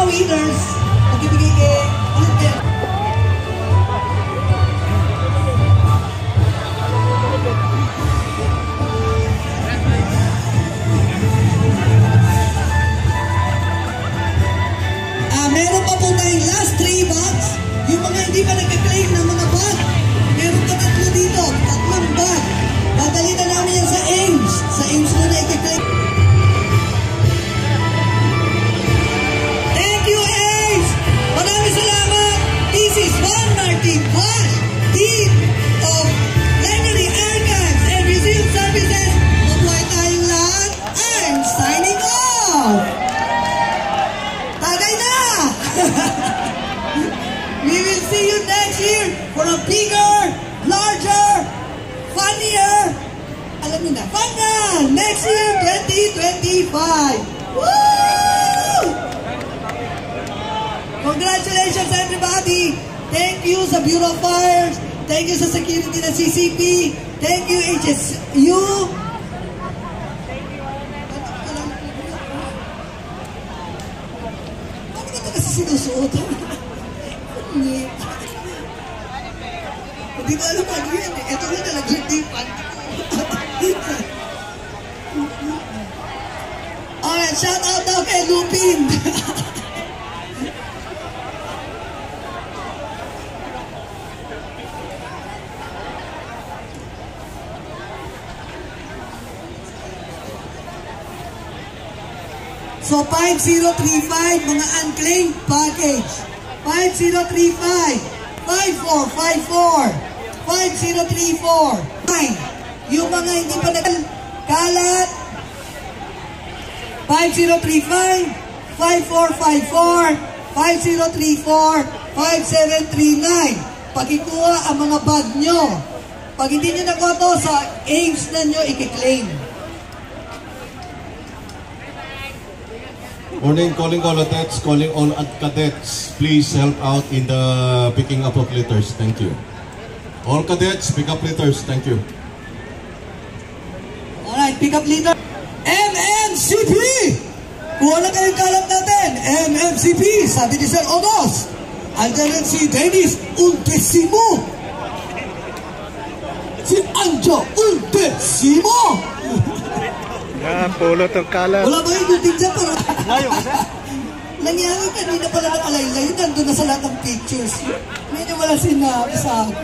Winners, magbibigay kay Ulden. Meron pa po tayong last 3 bags. Yung mga hindi pa nagka-claim ng mga bag, meron pa 3 dito, 3 bag. Dadalitan namin yan sa Ames. Sa Ames na na-claim. Cash, Dean of Legacy Archives and Museum Services. Mabuhay tayong lahat. I'm signing off. Tagay na! We will see you next year for a bigger, larger, funnier, alam niyo na, funner! Next year, 2025. Woo! Congratulations, everybody! Thank you sa Bureau of Fires. Thank you sa security ng CCP. Thank you, HSU. Ano ba ito kasi sinusuot? Hindi ko alam ano yun. Ito ko talagang dipan. Alright, shout out daw kay Lupin. So, 5035, mga unclaimed package. 5035, 5454, 5034, 9. Yung mga hindi pa kalat, 5035, 5454, 5034, 5739. Pagikuha ang mga bag nyo. Pag hindi nyo nakuha to, sa Ames na nyo i-claim. Morning, calling all cadets, calling all cadets. Please help out in the picking up of litters. Thank you. All cadets, pick up litters. Thank you. Alright, pick up litter. MMCP! Kuha na kayong kalat natin. MMCP, sabi ni Sir Odos. Andiyan si Dennis Undesimo. Si Anjo Undesimo. Pulo itong kalat. Wala ba yung din dyan para... Layo kasi? Nangyari kanina pala nakalaylay. Nandun na sa lahat ng pictures. Medyo wala sinabi sa akin.